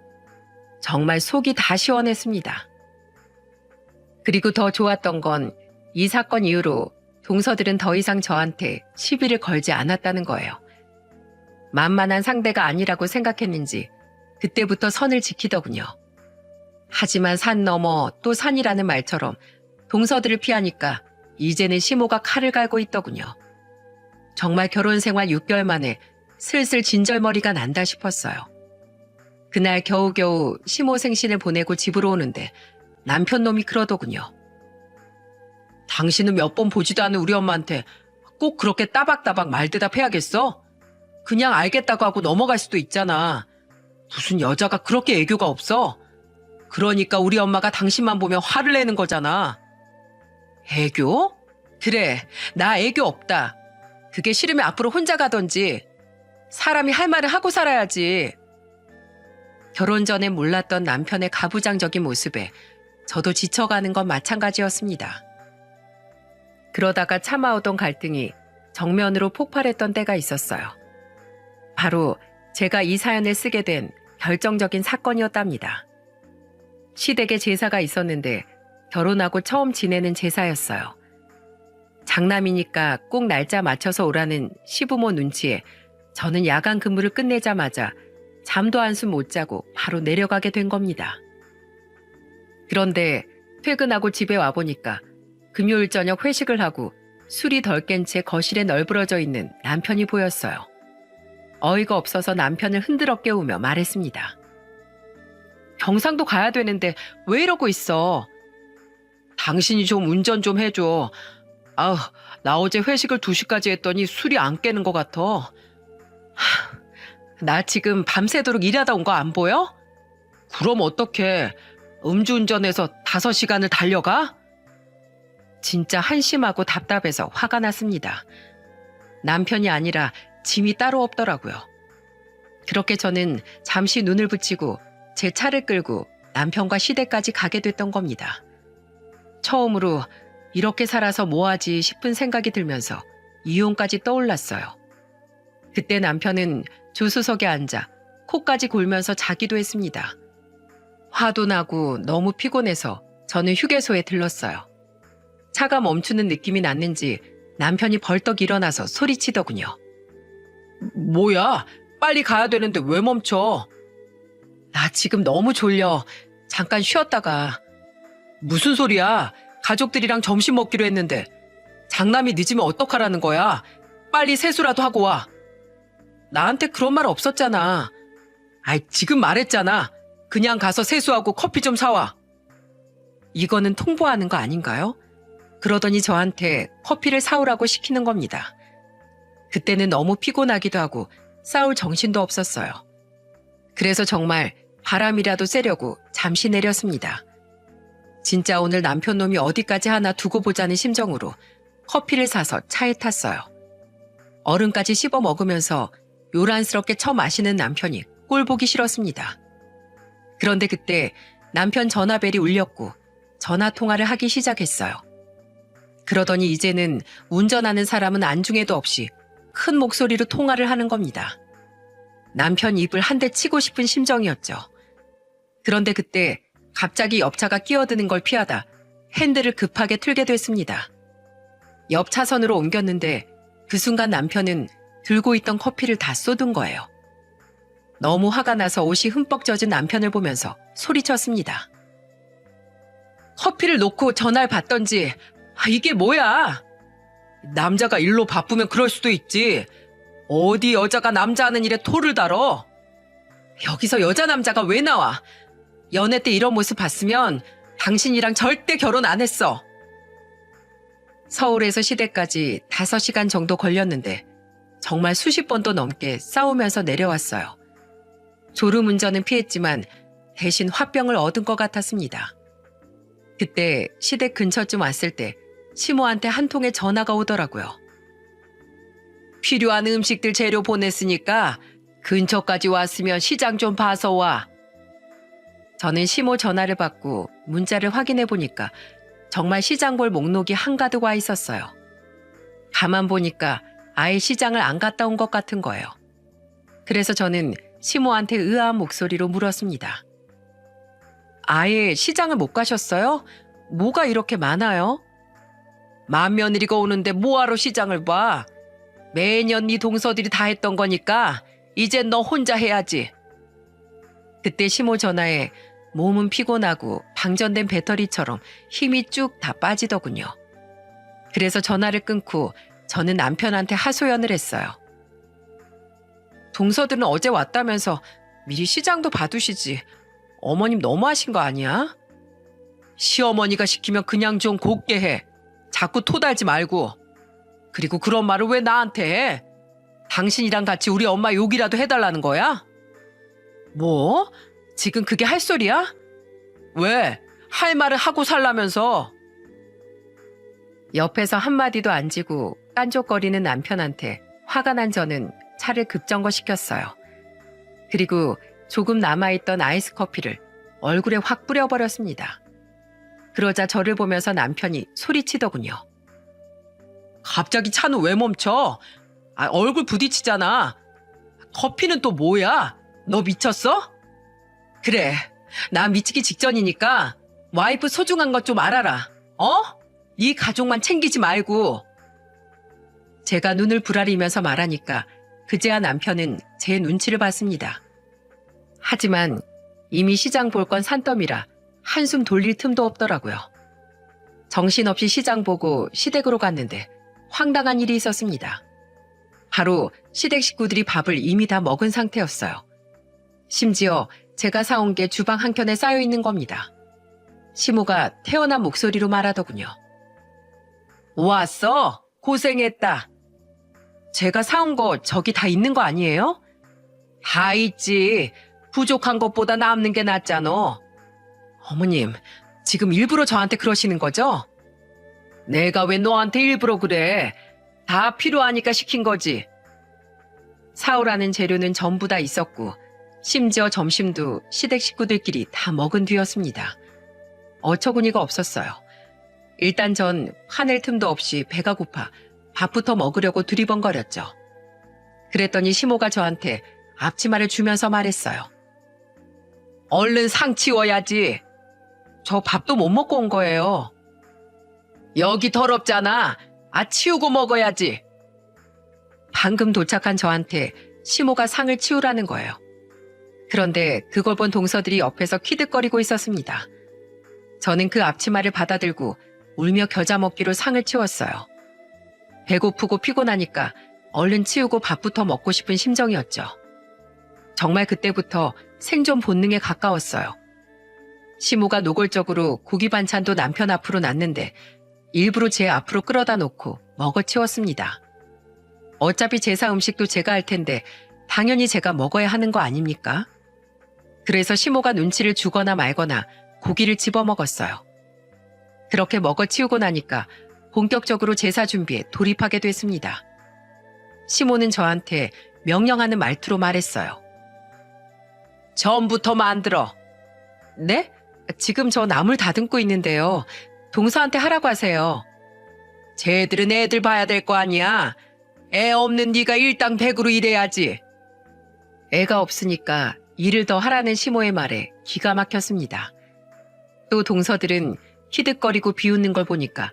정말 속이 다 시원했습니다. 그리고 더 좋았던 건 이 사건 이후로 동서들은 더 이상 저한테 시비를 걸지 않았다는 거예요. 만만한 상대가 아니라고 생각했는지 그때부터 선을 지키더군요. 하지만 산 넘어 또 산이라는 말처럼 동서들을 피하니까 이제는 시모가 칼을 갈고 있더군요. 정말 결혼 생활 6개월 만에 슬슬 진절머리가 난다 싶었어요. 그날 겨우겨우 시모 생신을 보내고 집으로 오는데 남편 놈이 그러더군요. 당신은 몇 번 보지도 않은 우리 엄마한테 꼭 그렇게 따박따박 말대답해야겠어? 그냥 알겠다고 하고 넘어갈 수도 있잖아. 무슨 여자가 그렇게 애교가 없어? 그러니까 우리 엄마가 당신만 보면 화를 내는 거잖아. 애교? 그래, 나 애교 없다. 그게 싫으면 앞으로 혼자 가던지. 사람이 할 말을 하고 살아야지. 결혼 전에 몰랐던 남편의 가부장적인 모습에 저도 지쳐가는 건 마찬가지였습니다. 그러다가 참아오던 갈등이 정면으로 폭발했던 때가 있었어요. 바로 제가 이 사연을 쓰게 된 결정적인 사건이었답니다. 시댁에 제사가 있었는데 결혼하고 처음 지내는 제사였어요. 장남이니까 꼭 날짜 맞춰서 오라는 시부모 눈치에 저는 야간 근무를 끝내자마자 잠도 한숨 못 자고 바로 내려가게 된 겁니다. 그런데 퇴근하고 집에 와보니까 금요일 저녁 회식을 하고 술이 덜 깬 채 거실에 널브러져 있는 남편이 보였어요. 어이가 없어서 남편을 흔들어 깨우며 말했습니다. 경상도 가야 되는데 왜 이러고 있어? 당신이 좀 운전 좀 해줘. 아우, 나 어제 회식을 2시까지 했더니 술이 안 깨는 것 같아. 나 지금 밤새도록 일하다 온 거 안 보여? 그럼 어떡해. 음주운전해서 5시간을 달려가? 진짜 한심하고 답답해서 화가 났습니다. 남편이 아니라 짐이 따로 없더라고요. 그렇게 저는 잠시 눈을 붙이고 제 차를 끌고 남편과 시댁까지 가게 됐던 겁니다. 처음으로 이렇게 살아서 뭐하지 싶은 생각이 들면서 이혼까지 떠올랐어요. 그때 남편은 조수석에 앉아 코까지 골면서 자기도 했습니다. 화도 나고 너무 피곤해서 저는 휴게소에 들렀어요. 차가 멈추는 느낌이 났는지 남편이 벌떡 일어나서 소리치더군요. 뭐야? 빨리 가야 되는데 왜 멈춰? 나 지금 너무 졸려. 잠깐 쉬었다가. 무슨 소리야? 가족들이랑 점심 먹기로 했는데. 장남이 늦으면 어떡하라는 거야? 빨리 세수라도 하고 와. 나한테 그런 말 없었잖아. 아이, 지금 말했잖아. 그냥 가서 세수하고 커피 좀 사와. 이거는 통보하는 거 아닌가요? 그러더니 저한테 커피를 사오라고 시키는 겁니다. 그때는 너무 피곤하기도 하고 싸울 정신도 없었어요. 그래서 정말 바람이라도 쐬려고 잠시 내렸습니다. 진짜 오늘 남편 놈이 어디까지 하나 두고 보자는 심정으로 커피를 사서 차에 탔어요. 얼음까지 씹어 먹으면서 요란스럽게 처마시는 남편이 꼴보기 싫었습니다. 그런데 그때 남편 전화벨이 울렸고 전화 통화를 하기 시작했어요. 그러더니 이제는 운전하는 사람은 안중에도 없이 큰 목소리로 통화를 하는 겁니다. 남편 입을 한 대 치고 싶은 심정이었죠. 그런데 그때 갑자기 옆차가 끼어드는 걸 피하다 핸들을 급하게 틀게 됐습니다. 옆 차선으로 옮겼는데 그 순간 남편은 들고 있던 커피를 다 쏟은 거예요. 너무 화가 나서 옷이 흠뻑 젖은 남편을 보면서 소리쳤습니다. 커피를 놓고 전화를 받던지. 이게 뭐야? 남자가 일로 바쁘면 그럴 수도 있지. 어디 여자가 남자 하는 일에 토를 달어? 여기서 여자 남자가 왜 나와? 연애 때 이런 모습 봤으면 당신이랑 절대 결혼 안 했어. 서울에서 시댁까지 5시간 정도 걸렸는데 정말 수십 번도 넘게 싸우면서 내려왔어요. 졸음운전은 피했지만 대신 화병을 얻은 것 같았습니다. 그때 시댁 근처쯤 왔을 때 시모한테 한 통의 전화가 오더라고요. 필요한 음식들 재료 보냈으니까 근처까지 왔으면 시장 좀 봐서 와. 저는 시모 전화를 받고 문자를 확인해 보니까 정말 시장 볼 목록이 한가득 와 있었어요. 가만 보니까 아예 시장을 안 갔다 온 것 같은 거예요. 그래서 저는 시모한테 의아한 목소리로 물었습니다. 아예 시장을 못 가셨어요? 뭐가 이렇게 많아요? 맏며느리가 오는데 뭐하러 시장을 봐? 매년 네 동서들이 다 했던 거니까 이젠 너 혼자 해야지. 그때 시모 전화에 몸은 피곤하고 방전된 배터리처럼 힘이 쭉 다 빠지더군요. 그래서 전화를 끊고 저는 남편한테 하소연을 했어요. 동서들은 어제 왔다면서 미리 시장도 봐두시지. 어머님 너무하신 거 아니야? 시어머니가 시키면 그냥 좀 곱게 해. 자꾸 토달지 말고. 그리고 그런 말을 왜 나한테 해? 당신이랑 같이 우리 엄마 욕이라도 해달라는 거야? 뭐? 지금 그게 할 소리야? 왜? 할 말을 하고 살라면서. 옆에서 한마디도 안 지고 깐족거리는 남편한테 화가 난 저는 차를 급정거시켰어요. 그리고 조금 남아있던 아이스 커피를 얼굴에 확 뿌려버렸습니다. 그러자 저를 보면서 남편이 소리치더군요. 갑자기 차는 왜 멈춰? 얼굴 부딪히잖아. 커피는 또 뭐야? 너 미쳤어? 그래, 나 미치기 직전이니까 와이프 소중한 것 좀 알아라. 어? 네 가족만 챙기지 말고. 제가 눈을 부라리면서 말하니까 그제야 남편은 제 눈치를 봤습니다. 하지만 이미 시장 볼 건 산더미라 한숨 돌릴 틈도 없더라고요. 정신없이 시장 보고 시댁으로 갔는데 황당한 일이 있었습니다. 바로 시댁 식구들이 밥을 이미 다 먹은 상태였어요. 심지어 제가 사온 게 주방 한켠에 쌓여 있는 겁니다. 시모가 태어난 목소리로 말하더군요. 왔어? 고생했다. 제가 사온 거 저기 다 있는 거 아니에요? 다 있지. 부족한 것보다 남는 게 낫잖아. 어머님, 지금 일부러 저한테 그러시는 거죠? 내가 왜 너한테 일부러 그래? 다 필요하니까 시킨 거지. 사오라는 재료는 전부 다 있었고 심지어 점심도 시댁 식구들끼리 다 먹은 뒤였습니다. 어처구니가 없었어요. 일단 전 화낼 틈도 없이 배가 고파 밥부터 먹으려고 두리번거렸죠. 그랬더니 시모가 저한테 앞치마를 주면서 말했어요. 얼른 상 치워야지. 저 밥도 못 먹고 온 거예요. 여기 더럽잖아. 치우고 먹어야지. 방금 도착한 저한테 시모가 상을 치우라는 거예요. 그런데 그걸 본 동서들이 옆에서 키득거리고 있었습니다. 저는 그 앞치마를 받아들고 울며 겨자 먹기로 상을 치웠어요. 배고프고 피곤하니까 얼른 치우고 밥부터 먹고 싶은 심정이었죠. 정말 그때부터 생존 본능에 가까웠어요. 시모가 노골적으로 고기 반찬도 남편 앞으로 놨는데 일부러 제 앞으로 끌어다 놓고 먹어치웠습니다. 어차피 제사 음식도 제가 할 텐데 당연히 제가 먹어야 하는 거 아닙니까? 그래서 시모가 눈치를 주거나 말거나 고기를 집어먹었어요. 그렇게 먹어치우고 나니까 본격적으로 제사 준비에 돌입하게 됐습니다. 시모는 저한테 명령하는 말투로 말했어요. 전부터 만들어. 네? 지금 저 나물 다듬고 있는데요. 동서한테 하라고 하세요. 쟤들은 애들 봐야 될 거 아니야. 애 없는 네가 일당백으로 일해야지. 애가 없으니까 일을 더 하라는 시모의 말에 기가 막혔습니다. 또 동서들은 히득거리고 비웃는 걸 보니까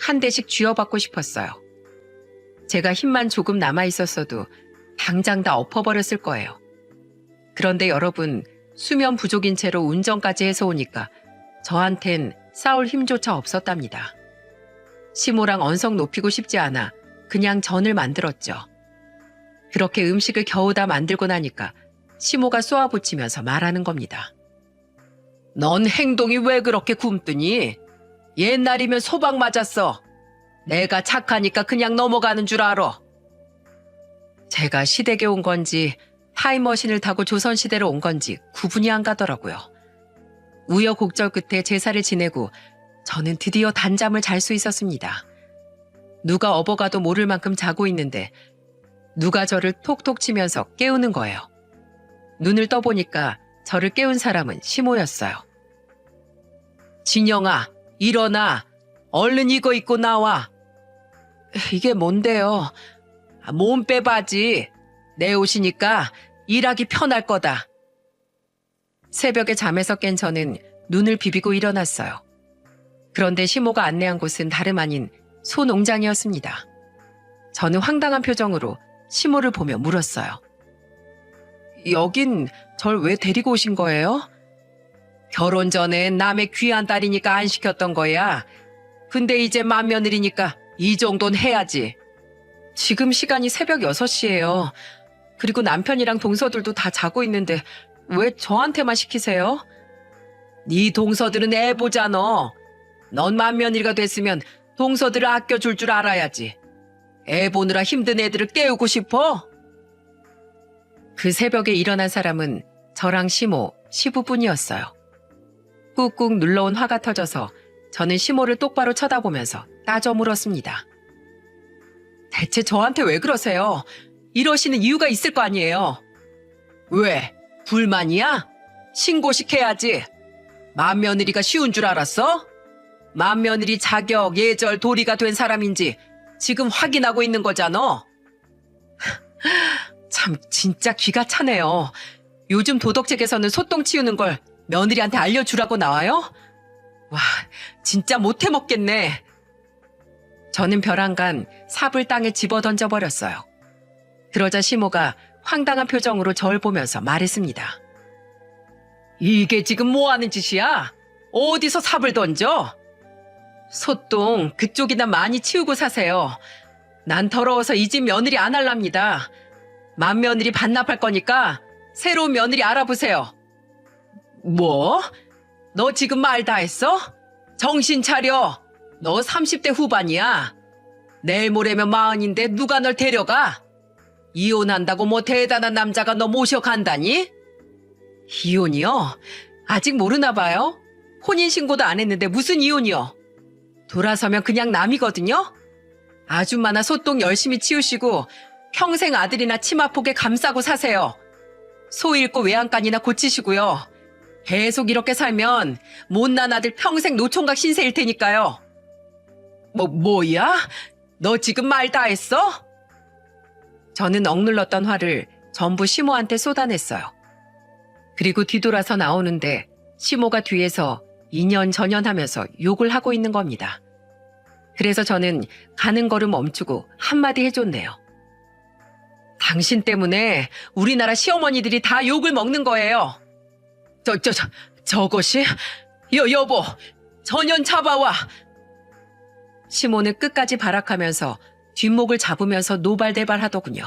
한 대씩 쥐어받고 싶었어요. 제가 힘만 조금 남아있었어도 당장 다 엎어버렸을 거예요. 그런데 여러분, 수면 부족인 채로 운전까지 해서 오니까 저한텐 싸울 힘조차 없었답니다. 시모랑 언성 높이고 싶지 않아 그냥 전을 만들었죠. 그렇게 음식을 겨우 다 만들고 나니까 시모가 쏘아붙이면서 말하는 겁니다. 넌 행동이 왜 그렇게 굼뜨니? 옛날이면 소박 맞았어. 내가 착하니까 그냥 넘어가는 줄 알아. 제가 시댁에 온 건지 타임머신을 타고 조선시대로 온 건지 구분이 안 가더라고요. 우여곡절 끝에 제사를 지내고 저는 드디어 단잠을 잘 수 있었습니다. 누가 업어가도 모를 만큼 자고 있는데 누가 저를 톡톡 치면서 깨우는 거예요. 눈을 떠보니까 저를 깨운 사람은 시모였어요. 진영아, 일어나. 얼른 이거 입고 나와. 이게 뭔데요? 몸 빼바지. 내 옷이니까 일하기 편할 거다. 새벽에 잠에서 깬 저는 눈을 비비고 일어났어요. 그런데 시모가 안내한 곳은 다름 아닌 소농장이었습니다. 저는 황당한 표정으로 시모를 보며 물었어요. 여긴 절 왜 데리고 오신 거예요? 결혼 전에 남의 귀한 딸이니까 안 시켰던 거야. 근데 이제 맏며느리니까 이 정도는 해야지. 지금 시간이 새벽 6시예요. 그리고 남편이랑 동서들도 다 자고 있는데 왜 저한테만 시키세요? 네 동서들은 애 보잖아. 넌 맏며느리가 됐으면 동서들을 아껴줄 줄 알아야지. 애 보느라 힘든 애들을 깨우고 싶어? 그 새벽에 일어난 사람은 저랑 시모, 시부뿐이었어요. 꾹꾹 눌러온 화가 터져서 저는 시모를 똑바로 쳐다보면서 따져 물었습니다. 대체 저한테 왜 그러세요? 이러시는 이유가 있을 거 아니에요. 왜? 불만이야? 신고식 해야지. 맏며느리가 쉬운 줄 알았어? 맏며느리 자격, 예절, 도리가 된 사람인지 지금 확인하고 있는 거잖아. 참 진짜 기가 차네요. 요즘 도덕책에서는 소똥 치우는 걸 며느리한테 알려주라고 나와요? 와, 진짜 못해 먹겠네. 저는 벼랑간 삽을 땅에 집어 던져버렸어요. 그러자 시모가 황당한 표정으로 저를 보면서 말했습니다. 이게 지금 뭐 하는 짓이야? 어디서 삽을 던져? 소똥 그쪽이나 많이 치우고 사세요. 난 더러워서 이 집 며느리 안 할랍니다. 맏며느리 반납할 거니까 새로운 며느리 알아보세요. 뭐? 너 지금 말 다 했어? 정신 차려. 너 30대 후반이야. 내일 모레면 40인데 누가 널 데려가? 이혼한다고 뭐 대단한 남자가 너 모셔간다니? 이혼이요? 아직 모르나 봐요. 혼인신고도 안 했는데 무슨 이혼이요? 돌아서면 그냥 남이거든요? 아줌마나 소똥 열심히 치우시고 평생 아들이나 치마폭에 감싸고 사세요. 소 잃고 외양간이나 고치시고요. 계속 이렇게 살면 못난 아들 평생 노총각 신세일 테니까요. 뭐야? 너 지금 말 다 했어? 저는 억눌렀던 화를 전부 시모한테 쏟아냈어요. 그리고 뒤돌아서 나오는데 시모가 뒤에서 이년저년하면서 욕을 하고 있는 겁니다. 그래서 저는 가는 거를 멈추고 한마디 해줬네요. 당신 때문에 우리나라 시어머니들이 다 욕을 먹는 거예요. 저것이? 여보, 전연 잡아와. 시모는 끝까지 발악하면서 뒷목을 잡으면서 노발대발 하더군요.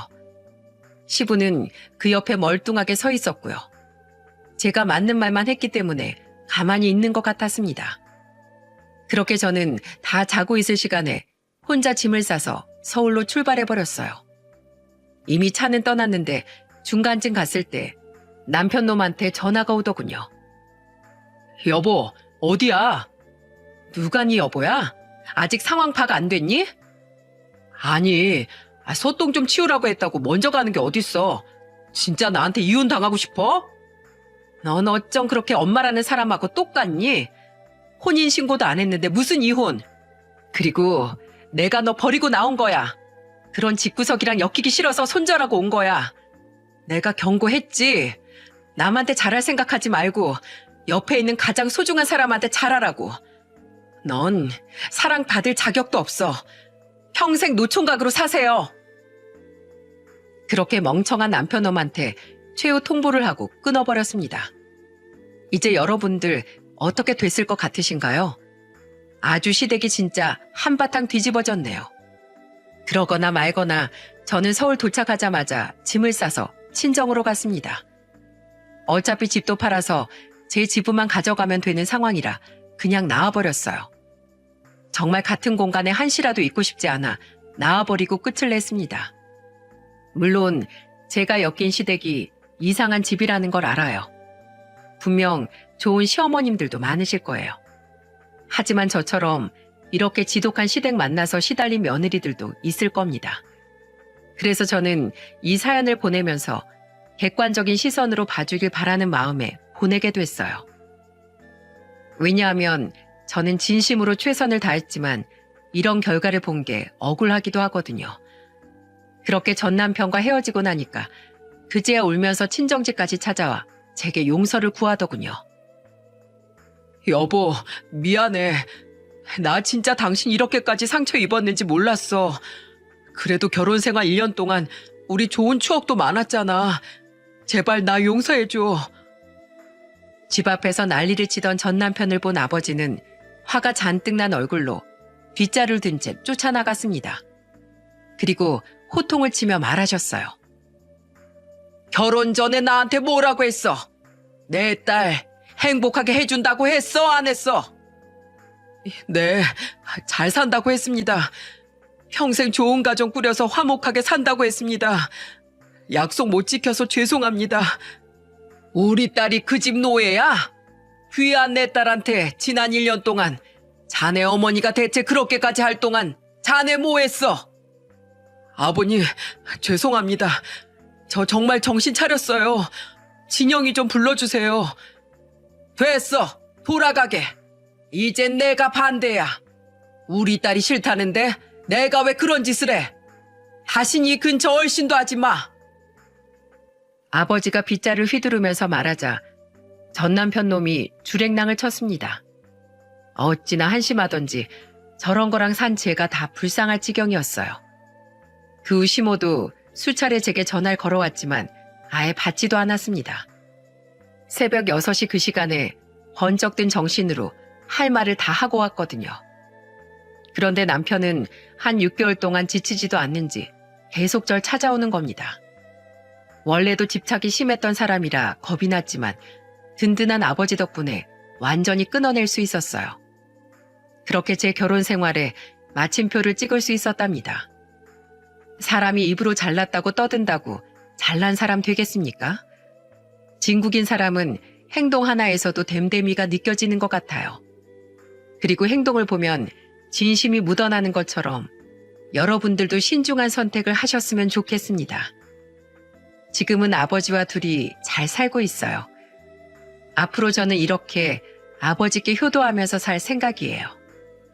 시부는 그 옆에 멀뚱하게 서 있었고요. 제가 맞는 말만 했기 때문에 가만히 있는 것 같았습니다. 그렇게 저는 다 자고 있을 시간에 혼자 짐을 싸서 서울로 출발해버렸어요. 이미 차는 떠났는데 중간쯤 갔을 때 남편 놈한테 전화가 오더군요. 여보, 어디야? 누가 네 여보야? 아직 상황 파악 안 됐니? 아니, 소똥 좀 치우라고 했다고 먼저 가는 게 어딨어. 진짜 나한테 이혼 당하고 싶어? 넌 어쩜 그렇게 엄마라는 사람하고 똑같니? 혼인신고도 안 했는데 무슨 이혼? 그리고 내가 너 버리고 나온 거야. 그런 집구석이랑 엮이기 싫어서 손절하고 온 거야. 내가 경고했지. 남한테 잘할 생각하지 말고 옆에 있는 가장 소중한 사람한테 잘하라고. 넌 사랑받을 자격도 없어. 평생 노총각으로 사세요. 그렇게 멍청한 남편놈한테 최후 통보를 하고 끊어버렸습니다. 이제 여러분들 어떻게 됐을 것 같으신가요? 아주 시댁이 진짜 한바탕 뒤집어졌네요. 그러거나 말거나 저는 서울 도착하자마자 짐을 싸서 친정으로 갔습니다. 어차피 집도 팔아서 제 지분만 가져가면 되는 상황이라 그냥 나와버렸어요. 정말 같은 공간에 한시라도 있고 싶지 않아 나와버리고 끝을 냈습니다. 물론 제가 엮인 시댁이 이상한 집이라는 걸 알아요. 분명 좋은 시어머님들도 많으실 거예요. 하지만 저처럼 이렇게 지독한 시댁 만나서 시달린 며느리들도 있을 겁니다. 그래서 저는 이 사연을 보내면서 객관적인 시선으로 봐주길 바라는 마음에 보내게 됐어요. 왜냐하면 저는 진심으로 최선을 다했지만 이런 결과를 본 게 억울하기도 하거든요. 그렇게 전 남편과 헤어지고 나니까 그제야 울면서 친정집까지 찾아와 제게 용서를 구하더군요. 여보, 미안해. 나 진짜 당신 이렇게까지 상처 입었는지 몰랐어. 그래도 결혼 생활 1년 동안 우리 좋은 추억도 많았잖아. 제발 나 용서해줘. 집 앞에서 난리를 치던 전 남편을 본 아버지는 화가 잔뜩 난 얼굴로 빗자루를 든 채 쫓아나갔습니다. 그리고 호통을 치며 말하셨어요. 결혼 전에 나한테 뭐라고 했어? 내 딸 행복하게 해준다고 했어, 안 했어? 네, 잘 산다고 했습니다. 평생 좋은 가정 꾸려서 화목하게 산다고 했습니다. 약속 못 지켜서 죄송합니다. 우리 딸이 그 집 노예야? 귀한 내 딸한테 지난 1년 동안 자네 어머니가 대체 그렇게까지 할 동안 자네 뭐 했어? 아버님, 죄송합니다. 저 정말 정신 차렸어요. 진영이 좀 불러주세요. 됐어, 돌아가게. 이젠 내가 반대야. 우리 딸이 싫다는데 내가 왜 그런 짓을 해? 다신 이 근처 얼씬도 하지 마. 아버지가 빗자를 휘두르면서 말하자 전 남편 놈이 주랭랑을 쳤습니다. 어찌나 한심하던지 저런 거랑 산 제가 다 불쌍할 지경이었어요. 그 후 시모도 수차례 제게 전화를 걸어왔지만 아예 받지도 않았습니다. 새벽 6시 그 시간에 번쩍 든 정신으로 할 말을 다 하고 왔거든요. 그런데 남편은 한 6개월 동안 지치지도 않는지 계속 절 찾아오는 겁니다. 원래도 집착이 심했던 사람이라 겁이 났지만 든든한 아버지 덕분에 완전히 끊어낼 수 있었어요. 그렇게 제 결혼 생활에 마침표를 찍을 수 있었답니다. 사람이 입으로 잘났다고 떠든다고 잘난 사람 되겠습니까? 진국인 사람은 행동 하나에서도 됨됨이가 느껴지는 것 같아요. 그리고 행동을 보면 진심이 묻어나는 것처럼 여러분들도 신중한 선택을 하셨으면 좋겠습니다. 지금은 아버지와 둘이 잘 살고 있어요. 앞으로 저는 이렇게 아버지께 효도하면서 살 생각이에요.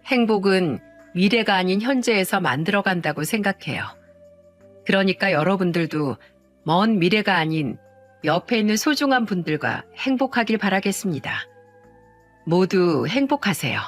행복은 미래가 아닌 현재에서 만들어간다고 생각해요. 그러니까 여러분들도 먼 미래가 아닌 옆에 있는 소중한 분들과 행복하길 바라겠습니다. 모두 행복하세요.